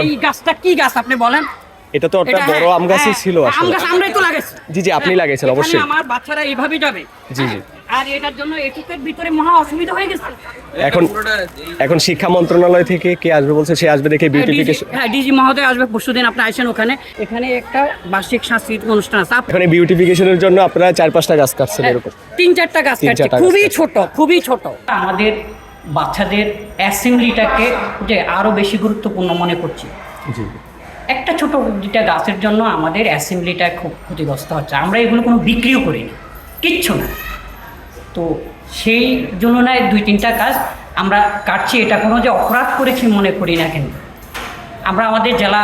এই গাছটা কি গাছ আপনি বলেন? এটা তো একটা বড় আম গাছই ছিল আম আসলে। গাছ আমরাই তো লাগাইছি। জি জি, আপনি লাগাইছেন এখানে অবশ্যই। আমার বাচ্চারা এইভাবেই যাবে। জি জি। আর এটার জন্য এটুকের ভিতরে মহা অসুবিধা হয়ে গেছে। এখন এখন শিক্ষা মন্ত্রণালয় থেকে কে আসবে বলছে, সে আসবে দেখে বিউটিফিকেশন। হ্যাঁ, ডিজি মহোদয় আসবে পরশুদিন, আপনি আসেন ওখানে। এখানে একটা বার্ষিক সাংস্কৃতিক অনুষ্ঠান আছে। এখানে বিউটিফিকেশনের জন্য আপনারা 4-5টা গাছ কাটছেন এরকম? 3-4টা গাছ কাটছে, 3-4টা গাছ খুবই কাটছে। ছোট, খুবই ছোট। আমাদের বাচ্চাদের অ্যাসেম্বলিটাকে যে আরো বেশি গুরুত্বপূর্ণ মনে করছি। জি। একটা ছোট দুটা গাছের জন্য আমাদের অ্যাসেম্বলিটা খুব ক্ষতিগ্রস্ত হচ্ছে। আমরা এগুলো কোনো বিক্রিও করি না, কিচ্ছু না। তো সেই জন্য না 2-3টা কাজ আমরা কাটছি, এটা কোনো যে অপরাধ করেছি মনে করি না। কেন আমরা আমাদের জেলা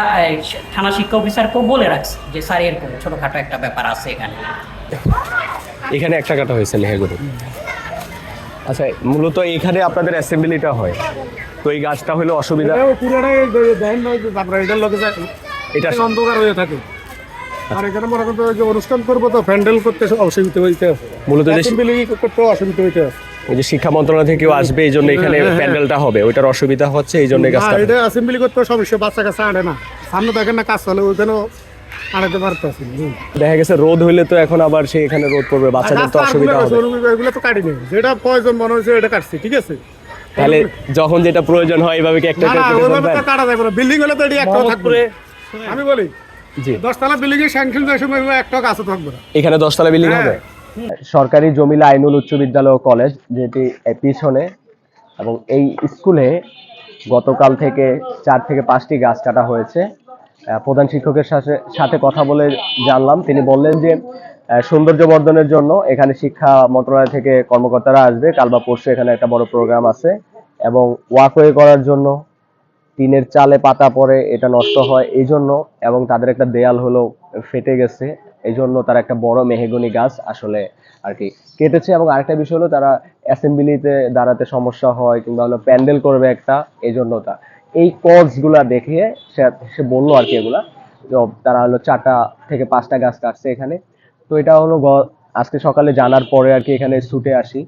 থানা শিক্ষা অফিসারকেও বলে রাখছি যে স্যার এরকম ছোটোখাটো একটা ব্যাপার আছে এখানে। এখানে একটা কাটা হয়েছে মেহেগুনি। আচ্ছা, মূলত এখানে আপনাদের অ্যাসেম্বলিটা হয়, তো এই গাছটা হলো অসুবিধা। এটা অন্ধকার হয়ে থাকে। আর এখানে মনে করতে যে অনুষ্ঠান করবো তো প্যান্ডেল করতে অসুবিধা হইতে আছে, মূলত যে অ্যাসেম্বলি করতে অসুবিধা হইতে আছে। ওই যে শিক্ষা মন্ত্রণালয় থেকেও আসবে, এই জন্য এখানে প্যান্ডেলটা হবে, ওইটার অসুবিধা হচ্ছে, এই জন্য গাছটা। এটা অ্যাসেম্বলি করতে সমস্যা, বাচ্চা কাছে আনে না, সামনে দেখেন না কাজ চলে, ওইখানেও আনাতে পারতেছি। দেখা গেছে রোদ হইলে তো এখন আবার সে এখানে রোদ পড়বে, বাচ্চাদের তো অসুবিধা হবে। এগুলো তো কাটিনি, যেটা প্রয়োজন মনে হয়েছে এটা কাটছি, ঠিক আছে। তাহলে যখন যেটা প্রয়োজন হয় এইভাবে কি একটা না, ওইভাবে তো কাটা যাবে না, বিল্ডিং হলে তো এটি একটা থাকবে। আমি বলি জি, 10তলা বিল্ডিং এর স্যাংশন দেওয়ার সময় একটা গাছও থাকবে না। এখানে 10তলা বিল্ডিং হবে। সরকারি জমিলা আইনুল উচ্চ বিদ্যালয় কলেজ, যেটি পিছনে, এবং এই স্কুলে গতকাল থেকে 4 থেকে 5টি গাছ কাটা হয়েছে। প্রধান শিক্ষকের সাথে কথা বলে জানলাম, তিনি বললেন যে সৌন্দর্য বর্ধনের জন্য এখানে শিক্ষা মন্ত্রণালয় থেকে কর্মকর্তারা আসবে, কাল বা পরশু এখানে একটা বড় প্রোগ্রাম আছে, এবং ওয়াকওয়ে করার জন্য টিনের চালে পাতা পড়ে এটা নষ্ট হয় এই জন্য, এবং তাদের একটা দেয়াল হলো ফেটে গেছে, এই জন্য তারা একটা বড় মেহগনি গাছ আসলে আর কি কেটেছে। এবং আরেকটা বিষয় হলো তারা অ্যাসেম্বলিতে দাঁড়াতে সমস্যা হয়, কিংবা হলো প্যান্ডেল করবে একটা, এই জন্য এই কজগুলা দেখে সে বললো আর কি, এগুলা তারা হলো 4টা থেকে 5টা গাছ কাটছে এখানে। তো এটা হলো আজকে সকালে জানার পরে আর কি এখানে ছুটে আসি।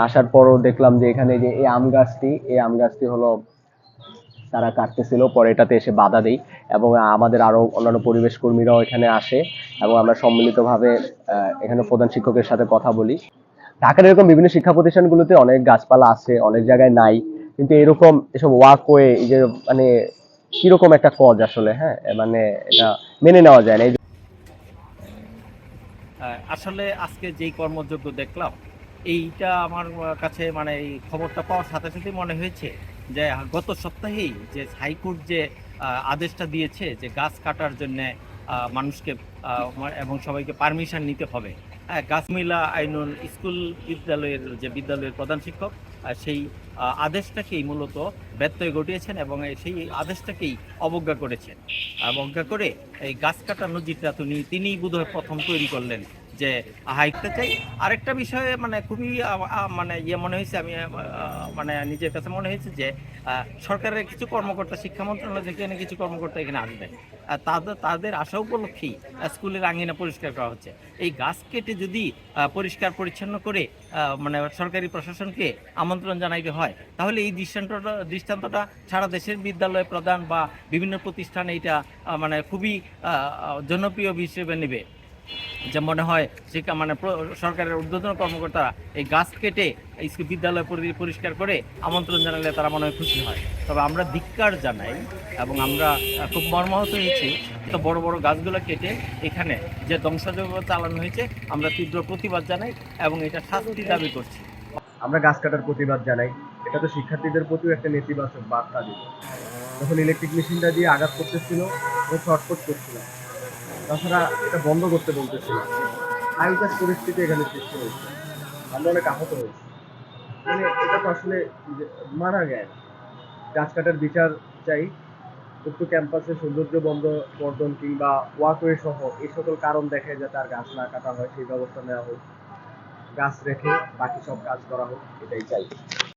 আসার পরও দেখলাম যে এখানে যে এই আম গাছটি হলো তারা কাটতেছিল, পরে এটাতে এসে বাধা দেই, এবং আমাদের আরো অন্যান্য পরিবেশ কর্মীরাও এখানে আসে, এবং আমরা সম্মিলিতভাবে এখানে প্রধান শিক্ষকের সাথে কথা বলি। ঢাকার এরকম বিভিন্ন শিক্ষা প্রতিষ্ঠানগুলোতে অনেক গাছপালা আছে, অনেক জায়গায় নাই, কিন্তু এরকম এসব ওয়াকওয়ে, এই যে মানে কিরকম একটা কজ আসলে, হ্যাঁ, মানে এটা মেনে নেওয়া যায় না। আসলে আজকে যেই কর্মযজ্ঞ দেখলাম, এইটা আমার কাছে মানে এই খবরটা পাওয়ার সাথে সাথে মনে হয়েছে যে গত সপ্তাহেই যে হাইকোর্ট যে আদেশটা দিয়েছে যে গাছ কাটার জন্য মানুষকে এবং সবাইকে পারমিশন নিতে হবে। গাছ মিলা আইনুল স্কুল বিদ্যালয়ের প্রধান শিক্ষক সেই আদেশটাকেই মূলত ব্যত্যয় ঘটিয়েছেন, এবং সেই আদেশটাকেই অবজ্ঞা করেছেন। অবজ্ঞা করে এই গাছ কাটার নজিরটা তিনিই বোধহয় প্রথম তৈরি করলেন যে হাইকতে চাই। আরেকটা বিষয়ে মানে খুবই মানে মনে হয়েছে, আমি মানে নিজের কাছে মনে হয়েছে যে সরকারের কিছু কর্মকর্তা, শিক্ষা মন্ত্রণালয় থেকে কিছু কর্মকর্তা এখানে আসবে, তাদের আশা উপলক্ষেই স্কুলের আঙিনা পরিষ্কার করা হচ্ছে। এই গাছ কেটে যদি পরিষ্কার পরিচ্ছন্ন করে মানে সরকারি প্রশাসনকে আমন্ত্রণ জানাইতে হয়, তাহলে এই দৃষ্টান্তটা সারা দেশের বিদ্যালয় প্রদান বা বিভিন্ন প্রতিষ্ঠান এইটা মানে খুবই জনপ্রিয় হিসেবে নেবে। যে মনে হয় শিক্ষা মানে সরকারের ঊর্ধ্বতন কর্মকর্তারা এই গাছ কেটে বিদ্যালয় পরিষ্কার করে আমন্ত্রণ জানালে তারা মনে হয় খুশি হয়। তবে আমরা ধিক্কার জানাই, এবং আমরা খুব মর্মাহত হয়েছি তো বড় বড় গাছগুলো কেটে এখানে যে ধ্বংসযজ্ঞ চালানো হয়েছে, আমরা তীব্র প্রতিবাদ জানাই এবং এটা শাস্তি দাবি করছি। আমরা গাছ কাটার প্রতিবাদ জানাই, এটা তো শিক্ষার্থীদের প্রতিও একটা নেতিবাচক বার্তা দিল। যখন ইলেকট্রিক মেশিনটা দিয়ে আঘাত করতেছিল ও ছটফট করছিল, তাছাড়া এটা বন্ধ করতে বলতেছিল, আইকাস পরিস্থিতি এখানে সৃষ্টি হয়েছে, আমরা অনেক আহত হয়েছি। মানে এটা তো আসলে মানা যায় না। গাছ কাটার বিচার চাই, উক্ত ক্যাম্পাসে সৌন্দর্য বর্ধন কিংবা ওয়াকওয়ে সহ এই সকল কারণ দেখে যাতে আর গাছ না কাটা হয় সেই ব্যবস্থা নেওয়া হোক, গাছ রেখে বাকি সব কাজ করা হোক, এটাই চাই।